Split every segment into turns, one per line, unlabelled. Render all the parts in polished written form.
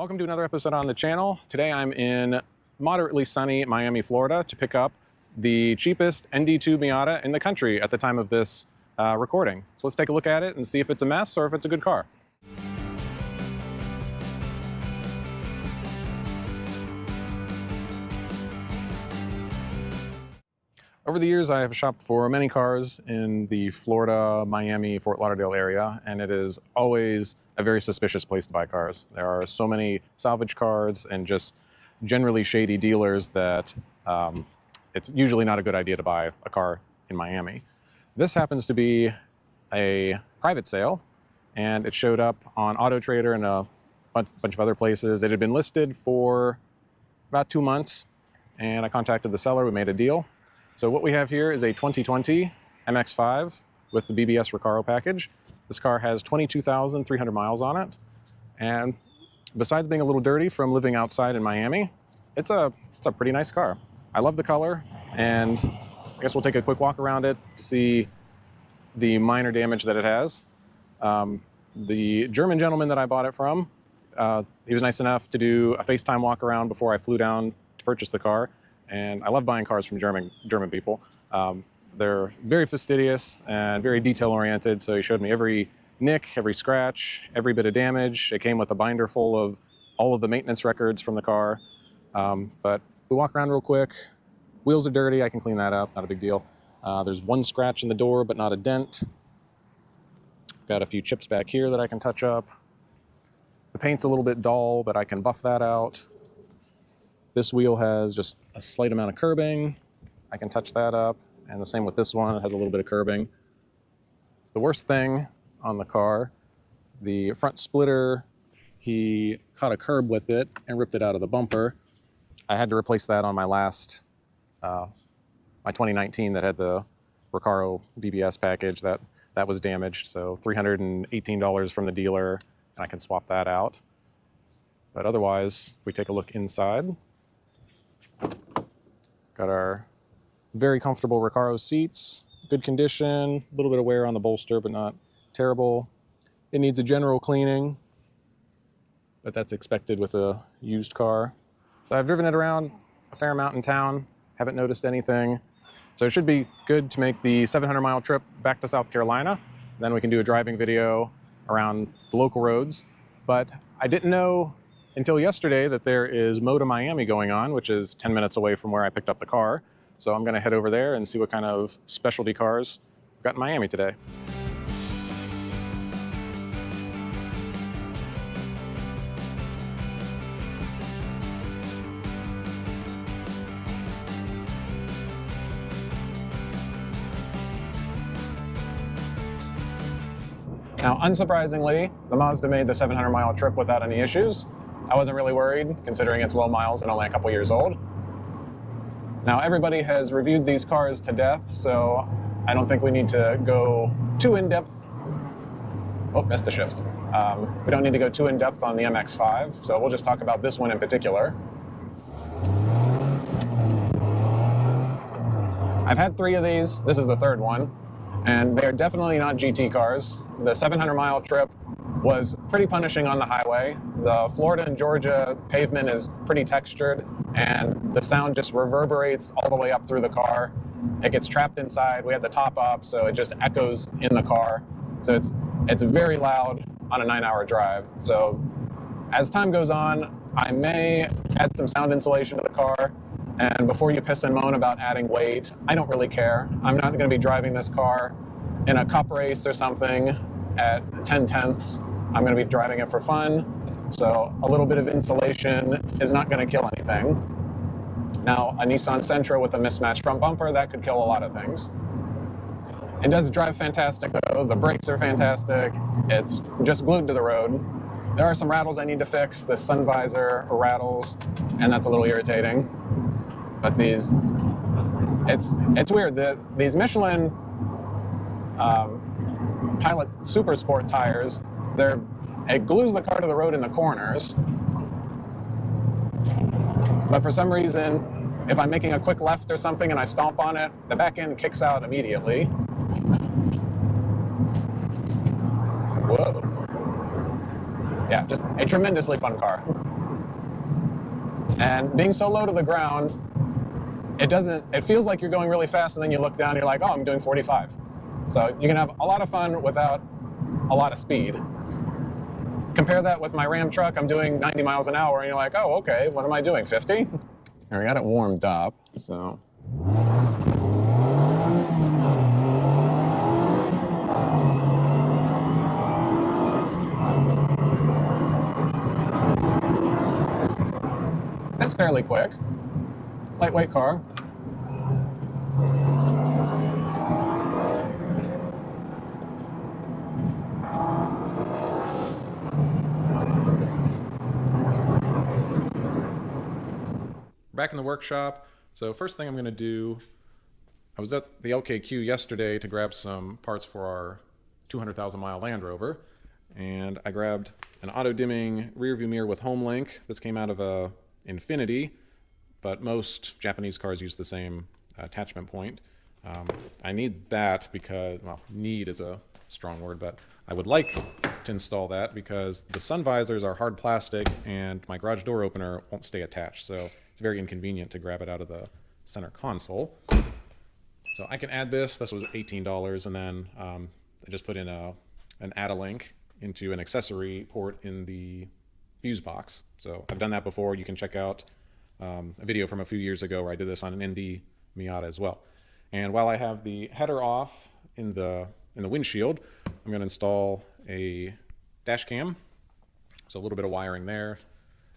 Welcome to another episode on the channel. Today I'm in moderately sunny Miami, Florida to pick up the cheapest ND2 Miata in the country at the time of this recording. So let's take a look at it and see if it's a mess or if it's a good car. Over the years, I have shopped for many cars in the Florida, Miami, Fort Lauderdale area, and it is always a very suspicious place to buy cars. There are so many salvage cars and just generally shady dealers that it's usually not a good idea to buy a car in Miami. This happens to be a private sale, and it showed up on Auto Trader and a bunch of other places. It had been listed for about 2 months, and I contacted the seller. We made a deal. So what we have here is a 2020 MX-5 with the BBS Recaro package. This car has 22,300 miles on it. And besides being a little dirty from living outside in Miami, it's a pretty nice car. I love the color, and I guess we'll take a quick walk around it to see the minor damage that it has. The German gentleman that I bought it from, he was nice enough to do a FaceTime walk around before I flew down to purchase the car. And I love buying cars from German people. They're very fastidious and very detail-oriented, so he showed me every nick, every scratch, every bit of damage. It came with a binder full of all of the maintenance records from the car. But if we walk around real quick, wheels are dirty, I can clean that up, not a big deal. There's one scratch in the door, but not a dent. Got a few chips back here that I can touch up. The paint's a little bit dull, but I can buff that out. This wheel has just a slight amount of curbing. I can touch that up. And the same with this one, it has a little bit of curbing. The worst thing on the car, the front splitter, he caught a curb with it and ripped it out of the bumper. I had to replace that on my last, my 2019 that had the Recaro BBS package. That was damaged, so $318 from the dealer, and I can swap that out. But otherwise, if we take a look inside, got our very comfortable Recaro seats, good condition, a little bit of wear on the bolster, but not terrible. It needs a general cleaning, but that's expected with a used car. So I've driven it around a fair amount in town, haven't noticed anything. So it should be good to make the 700-mile trip back to South Carolina. Then we can do a driving video around the local roads. But I didn't know until yesterday that there is Moda Miami going on, which is 10 minutes away from where I picked up the car. So I'm going to head over there and see what kind of specialty cars we've got in Miami today. Now, unsurprisingly, the Mazda made the 700-mile trip without any issues. I wasn't really worried, considering it's low miles and only a couple years old. Now, everybody has reviewed these cars to death, so I don't think we need to go too in-depth. Oh, missed a shift. We don't need to go too in-depth on the MX-5, so we'll just talk about this one in particular. I've had 3 of these. This is the 3rd one, and they're definitely not GT cars. The 700-mile trip was pretty punishing on the highway. The Florida and Georgia pavement is pretty textured, and the sound just reverberates all the way up through the car. It gets trapped inside. We had the top up, so it just echoes in the car. So it's very loud on a 9-hour drive. So as time goes on, I may add some sound insulation to the car. And before you piss and moan about adding weight, I don't really care. I'm not going to be driving this car in a cup race or something at 10/10ths. I'm going to be driving it for fun, so a little bit of insulation is not going to kill anything. Now, a Nissan Sentra with a mismatched front bumper, that could kill a lot of things. It does drive fantastic, though. The brakes are fantastic. It's just glued to the road. There are some rattles I need to fix. The sun visor rattles, and that's a little irritating. But it's weird. These Michelin Pilot Super Sport tires, it glues the car to the road in the corners. But for some reason, if I'm making a quick left or something and I stomp on it, the back end kicks out immediately. Whoa. Yeah, just a tremendously fun car. And being so low to the ground, it feels like you're going really fast, and then you look down and you're like, oh, I'm doing 45. So you can have a lot of fun without a lot of speed. Compare that with my Ram truck. I'm doing 90 miles an hour, and you're like, oh, okay, what am I doing, 50? Here, we got it warmed up, so. It's fairly quick. Lightweight car. Back in the workshop. So first thing I'm going to do, I was at the LKQ yesterday to grab some parts for our 200,000 mile Land Rover, and I grabbed an auto dimming rear view mirror with home link. This came out of a Infinity, but most Japanese cars use the same attachment point. I need that because, well, need is a strong word, but I would like to install that because the sun visors are hard plastic and my garage door opener won't stay attached. So it's very inconvenient to grab it out of the center console. So I can add this. This was $18, and then I just put in an add-a-link into an accessory port in the fuse box. So I've done that before. You can check out a video from a few years ago where I did this on an ND Miata as well. And while I have the header off in the windshield, I'm going to install a dash cam. So a little bit of wiring there,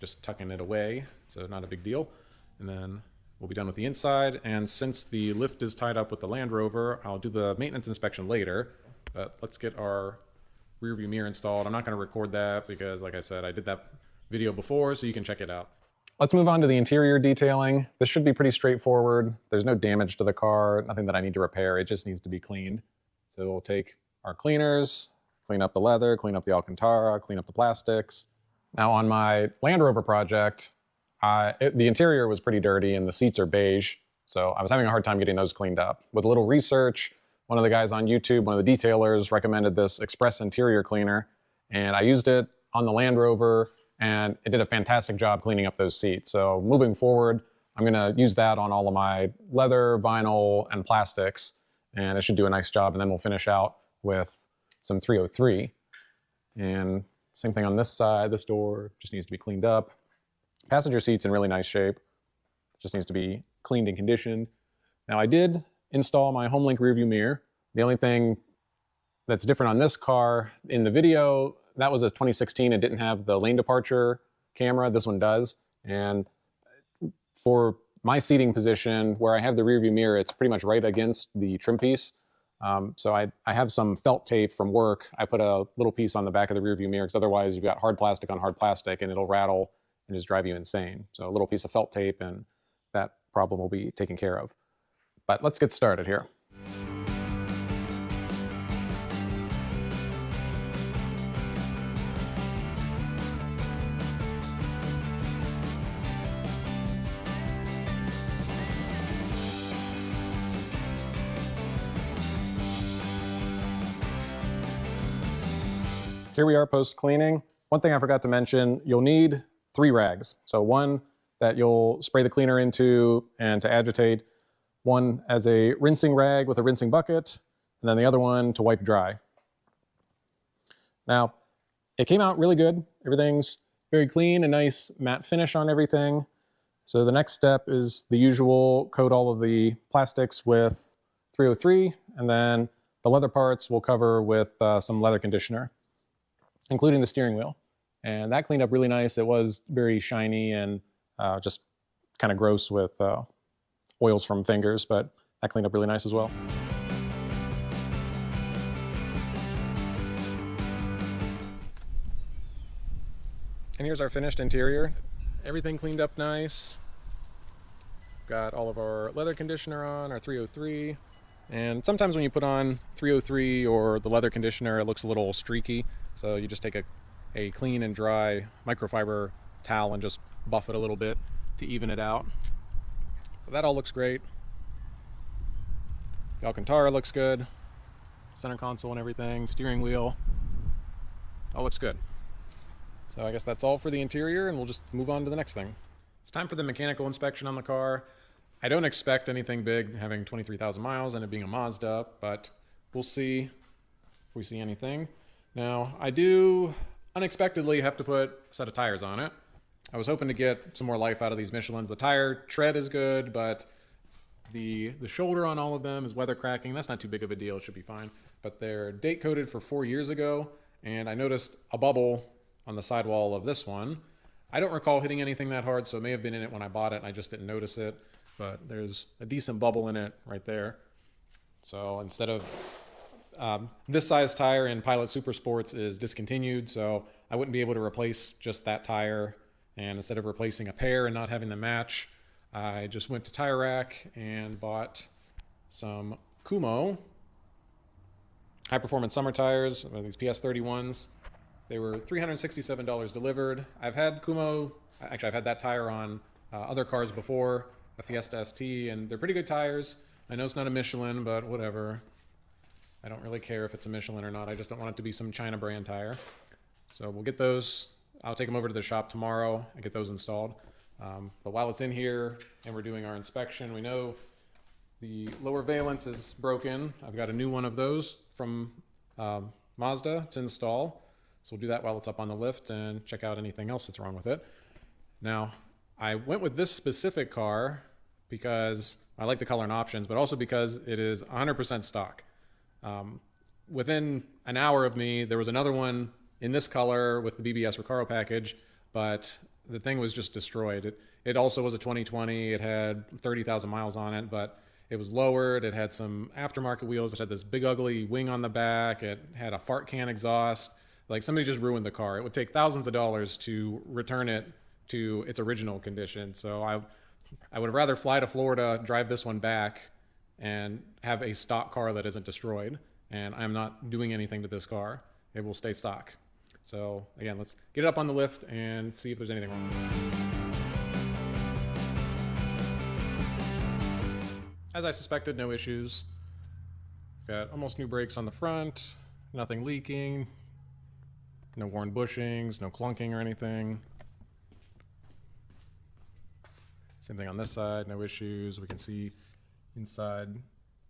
just tucking it away, so not a big deal. And then we'll be done with the inside. And since the lift is tied up with the Land Rover, I'll do the maintenance inspection later. But let's get our rear view mirror installed. I'm not going to record that because, like I said, I did that video before, so you can check it out. Let's move on to the interior detailing. This should be pretty straightforward. There's no damage to the car, nothing that I need to repair. It just needs to be cleaned. So we'll take our cleaners, clean up the leather, clean up the Alcantara, clean up the plastics. Now on my Land Rover project, the interior was pretty dirty and the seats are beige. So I was having a hard time getting those cleaned up. With a little research, one of the guys on YouTube, one of the detailers, recommended this Express interior cleaner, and I used it on the Land Rover, and it did a fantastic job cleaning up those seats. So moving forward, I'm gonna use that on all of my leather, vinyl, and plastics, and it should do a nice job, and then we'll finish out with some 303. And same thing on this side, this door just needs to be cleaned up. Passenger seat's in really nice shape, just needs to be cleaned and conditioned. Now I did install my HomeLink rearview mirror. The only thing that's different on this car, in the video, that was a 2016, it didn't have the lane departure camera, this one does. And for my seating position, where I have the rearview mirror, it's pretty much right against the trim piece. So I have some felt tape from work. I put a little piece on the back of the rearview mirror because otherwise you've got hard plastic on hard plastic and it'll rattle and just drive you insane. So a little piece of felt tape and that problem will be taken care of. But let's get started here. Here we are post-cleaning. One thing I forgot to mention, you'll need 3 rags. So one that you'll spray the cleaner into and to agitate, one as a rinsing rag with a rinsing bucket, and then the other one to wipe dry. Now, it came out really good. Everything's very clean, a nice matte finish on everything. So the next step is the usual, coat all of the plastics with 303, and then the leather parts we'll cover with some leather conditioner, including the steering wheel. And that cleaned up really nice. It was very shiny and just kind of gross with oils from fingers, but that cleaned up really nice as well. And here's our finished interior. Everything cleaned up nice. Got all of our leather conditioner on, our 303. And sometimes when you put on 303 or the leather conditioner, it looks a little streaky. So you just take a clean and dry microfiber towel and just buff it a little bit to even it out. But that all looks great. The Alcantara looks good. Center console and everything, steering wheel, all looks good. So I guess that's all for the interior, and we'll just move on to the next thing. It's time for the mechanical inspection on the car. I don't expect anything big, having 23,000 miles and it being a Mazda, but we'll see if we see anything. Now, I do unexpectedly have to put a set of tires on it. I was hoping to get some more life out of these Michelins. The tire tread is good, but the shoulder on all of them is weather cracking. That's not too big of a deal. It should be fine. But they're date coded for 4 years ago, and I noticed a bubble on the sidewall of this one. I don't recall hitting anything that hard, so it may have been in it when I bought it and I just didn't notice it. But there's a decent bubble in it right there. So instead of this size tire in Pilot Super Sports is discontinued, so I wouldn't be able to replace just that tire. And instead of replacing a pair and not having them match, I just went to Tire Rack and bought some Kumho high performance summer tires, these PS31s. They were $367 delivered. I've had Kumho, actually I've had that tire on other cars before, a Fiesta ST, and they're pretty good tires. I know it's not a Michelin, but whatever. I don't really care if it's a Michelin or not. I just don't want it to be some China brand tire. So we'll get those. I'll take them over to the shop tomorrow and get those installed. But while it's in here and we're doing our inspection, we know the lower valence is broken. I've got a new one of those from Mazda to install. So we'll do that while it's up on the lift and check out anything else that's wrong with it. Now, I went with this specific car because I like the color and options, but also because it is 100% stock. Within an hour of me, there was another one in this color with the BBS Recaro package, but the thing was just destroyed. It also was a 2020. It had 30,000 miles on it, but it was lowered. It had some aftermarket wheels. It had this big ugly wing on the back. It had a fart can exhaust. Like, somebody just ruined the car. It would take thousands of dollars to return it to its original condition. So I would rather fly to Florida, drive this one back, and have a stock car that isn't destroyed. And I'm not doing anything to this car. It will stay stock. So again, let's get it up on the lift and see if there's anything wrong. As I suspected, no issues. Got almost new brakes on the front, nothing leaking, no worn bushings, no clunking or anything. Same thing on this side, no issues. We can see inside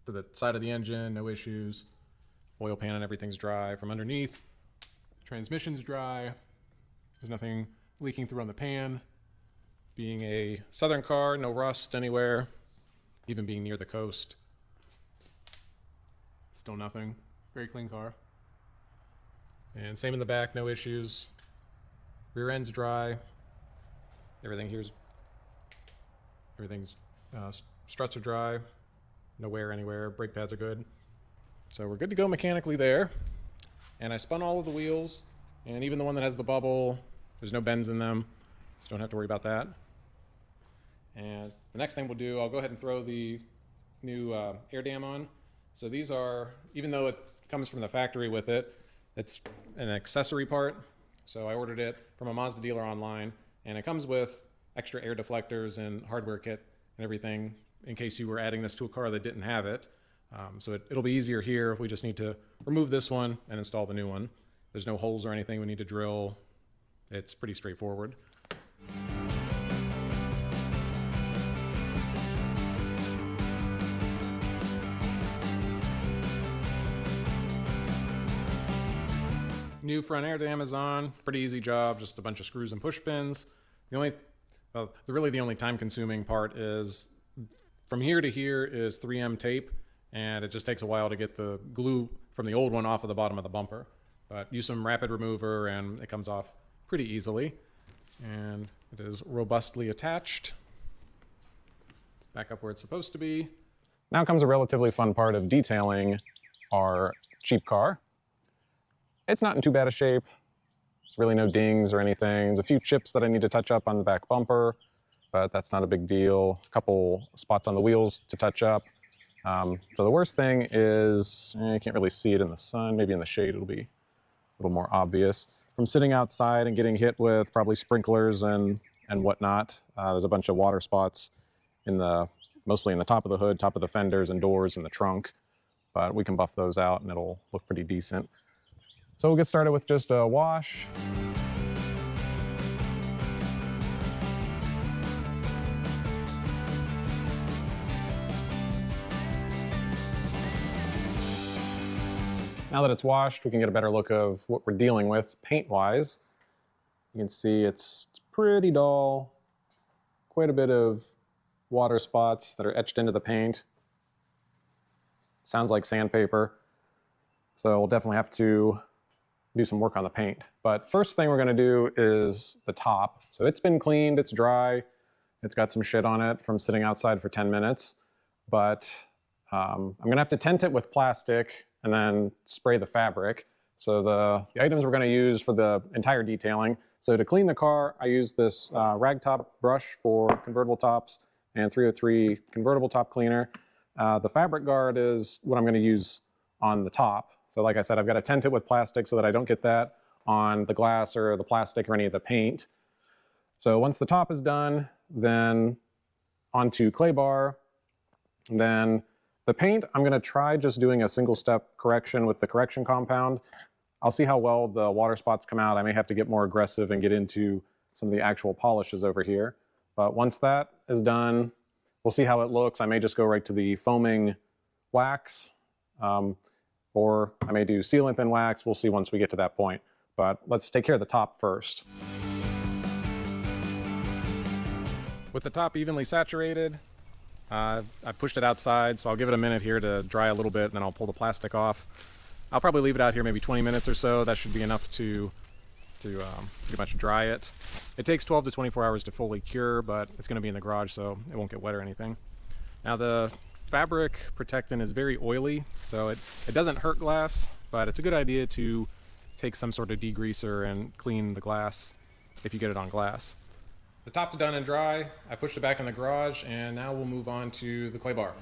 to the side of the engine, no issues. Oil pan and everything's dry from underneath. Transmission's dry. There's nothing leaking through on the pan. Being a southern car, no rust anywhere. Even being near the coast. Still nothing. Very clean car. And same in the back, no issues. Rear end's dry. Everything's struts are dry. No wear anywhere. Brake pads are good. So we're good to go mechanically there. And I spun all of the wheels, and even the one that has the bubble, there's no bends in them, so don't have to worry about that. And the next thing we'll do, I'll go ahead and throw the new air dam on. So these are, even though it comes from the factory with it, it's an accessory part. So I ordered it from a Mazda dealer online, and it comes with extra air deflectors and hardware kit and everything in case you were adding this to a car that didn't have it. So it'll be easier here. We just need to remove this one and install the new one. There's no holes or anything we need to drill. It's pretty straightforward. New front air dam is on. Pretty easy job, just a bunch of screws and push pins. Really the only time-consuming part is from here to here is 3M tape, and it just takes a while to get the glue from the old one off of the bottom of the bumper. But use some rapid remover and it comes off pretty easily. And it is robustly attached. It's back up where it's supposed to be. Now comes a relatively fun part of detailing our cheap car. It's not in too bad a shape. There's really no dings or anything. There's a few chips that I need to touch up on the back bumper, but that's not a big deal. A couple spots on the wheels to touch up. So the worst thing is, you can't really see it in the sun. Maybe in the shade it'll be a little more obvious. From sitting outside and getting hit with probably sprinklers and whatnot, there's a bunch of water spots mostly in the top of the hood, top of the fenders and doors and the trunk. But we can buff those out and it'll look pretty decent. So we'll get started with just a wash. Now that it's washed, we can get a better look of what we're dealing with paint-wise. You can see it's pretty dull, quite a bit of water spots that are etched into the paint. Sounds like sandpaper, so we'll definitely have to do some work on the paint. But first thing we're gonna do is the top. So it's been cleaned, it's dry, it's got some shit on it from sitting outside for 10 minutes, but I'm gonna have to tint it with plastic and then spray the fabric. So the items we're gonna use for the entire detailing. So to clean the car, I use this rag top brush for convertible tops and 303 convertible top cleaner. The fabric guard is what I'm gonna use on the top. So like I said, I've got to tint it with plastic so that I don't get that on the glass or the plastic or any of the paint. So once the top is done, then onto clay bar. Then the paint, I'm going to try just doing a single step correction with the correction compound. I'll see how well the water spots come out. I may have to get more aggressive and get into some of the actual polishes over here. But once that is done, we'll see how it looks. I may just go right to the foaming wax. Or I may do sealant and wax. We'll see once we get to that point. But let's take care of the top first. With the top evenly saturated, I pushed it outside, so I'll give it a minute here to dry a little bit, and then I'll pull the plastic off. I'll probably leave it out here maybe 20 minutes or so. That should be enough to pretty much dry it. It takes 12 to 24 hours to fully cure, but it's going to be in the garage, so it won't get wet or anything. Now the fabric protectant is very oily, so it doesn't hurt glass, but it's a good idea to take some sort of degreaser and clean the glass if you get it on glass. The top's done and dry. I pushed it back in the garage, and now we'll move on to the clay bar.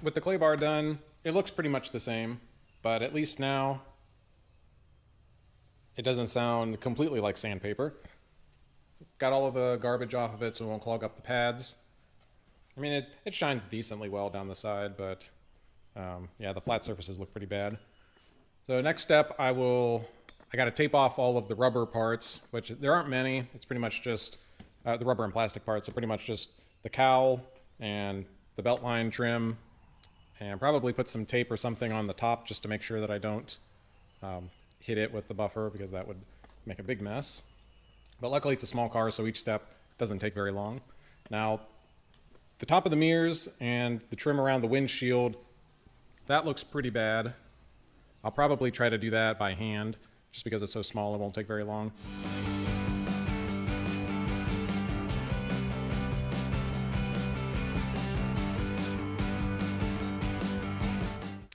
With the clay bar done, it looks pretty much the same, but at least now it doesn't sound completely like sandpaper. Got all of the garbage off of it so it won't clog up the pads. I mean, it shines decently well down the side, but yeah, the flat surfaces look pretty bad. So next step, I got to tape off all of the rubber parts, which there aren't many. It's pretty much just the rubber and plastic parts are pretty much just the cowl and the belt line trim, and probably put some tape or something on the top just to make sure that I don't hit it with the buffer, because that would make a big mess. But luckily it's a small car, so each step doesn't take very long. Now, the top of the mirrors and the trim around the windshield, that looks pretty bad. I'll probably try to do that by hand, just because it's so small it won't take very long.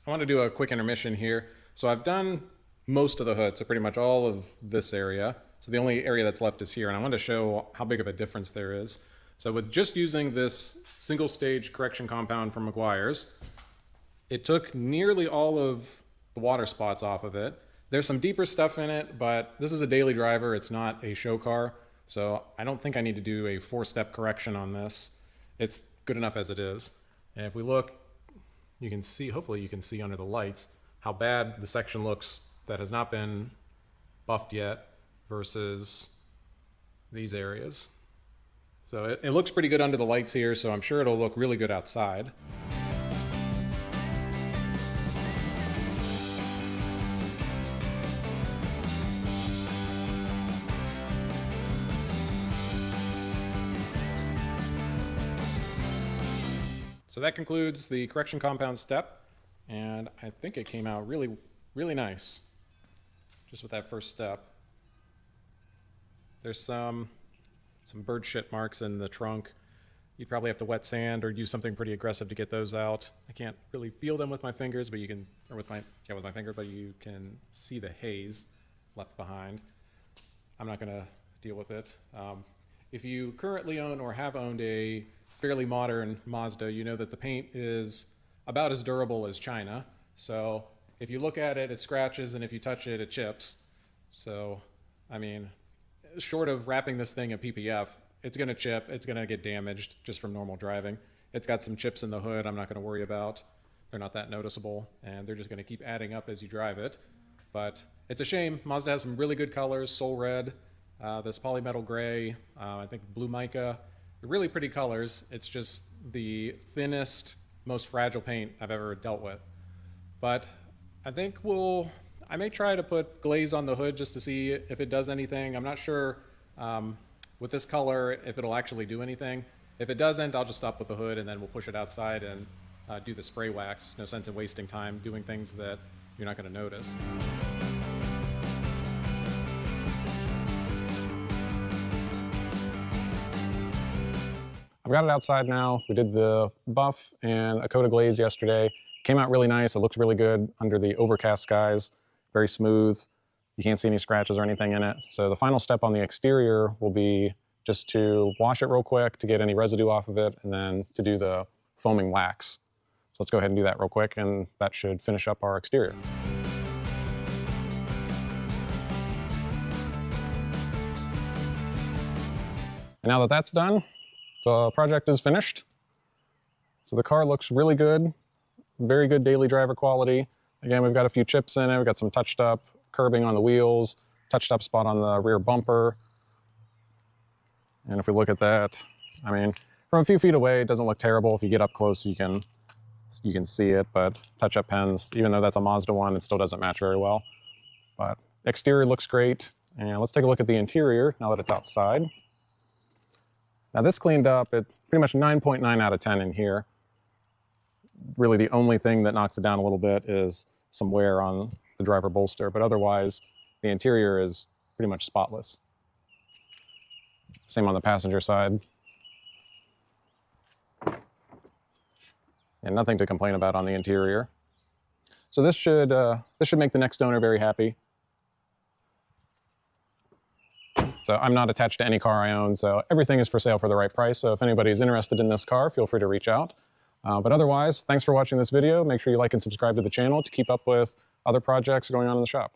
I want to do a quick intermission here. So I've done most of the hood, so pretty much all of this area. So the only area that's left is here, and I want to show how big of a difference there is. So with just using this single stage correction compound from Meguiar's, it took nearly all of the water spots off of it. There's some deeper stuff in it, but this is a daily driver, it's not a show car, so I don't think I need to do a 4-step correction on this. It's good enough as it is. And if we look, you can see, hopefully you can see under the lights, how bad the section looks that has not been buffed yet versus these areas. So it looks pretty good under the lights here, so I'm sure it'll look really good outside. So that concludes the correction compound step, and I think it came out really, really nice, just with that first step. There's some bird shit marks in the trunk. You'd probably have to wet sand or use something pretty aggressive to get those out. I can't really feel them with my fingers, but you can, or with my finger, but you can see the haze left behind. I'm not gonna deal with it. If you currently own or have owned a fairly modern Mazda, you know that the paint is about as durable as China. So if you look at it, it scratches, and if you touch it, it chips. So, I mean, short of wrapping this thing in PPF, it's gonna chip, it's gonna get damaged just from normal driving. It's got some chips in the hood I'm not gonna worry about. They're not that noticeable, and they're just gonna keep adding up as you drive it. But it's a shame. Mazda has some really good colors, Soul Red, this polymetal gray, I think blue mica, They're really pretty colors. It's just the thinnest, most fragile paint I've ever dealt with. But I think I may try to put glaze on the hood just to see if it does anything. I'm not sure with this color if it'll actually do anything. If it doesn't, I'll just stop with the hood and then we'll push it outside and do the spray wax. No sense in wasting time doing things that you're not going to notice. I've got it outside now. We did the buff and a coat of glaze yesterday. Came out really nice. It looks really good under the overcast skies. Very smooth. You can't see any scratches or anything in it. So the final step on the exterior will be just to wash it real quick to get any residue off of it, and then to do the foaming wax. So let's go ahead and do that real quick, and that should finish up our exterior. And now that that's done, the project is finished. So the car looks really good, very good daily driver quality. Again, we've got a few chips in it. We've got some touched up curbing on the wheels, touched up spot on the rear bumper. And if we look at that, I mean, from a few feet away, it doesn't look terrible. If you get up close, you can see it, but touch-up pens, even though that's a Mazda one, it still doesn't match very well. But exterior looks great. And let's take a look at the interior now that it's outside. Now this cleaned up at pretty much 9.9 out of 10 in here. Really the only thing that knocks it down a little bit is some wear on the driver bolster, but otherwise the interior is pretty much spotless. Same on the passenger side. And nothing to complain about on the interior. So this should make the next owner very happy. So I'm not attached to any car I own, so everything is for sale for the right price. So if anybody is interested in this car, feel free to reach out. But otherwise, thanks for watching this video. Make sure you like and subscribe to the channel to keep up with other projects going on in the shop.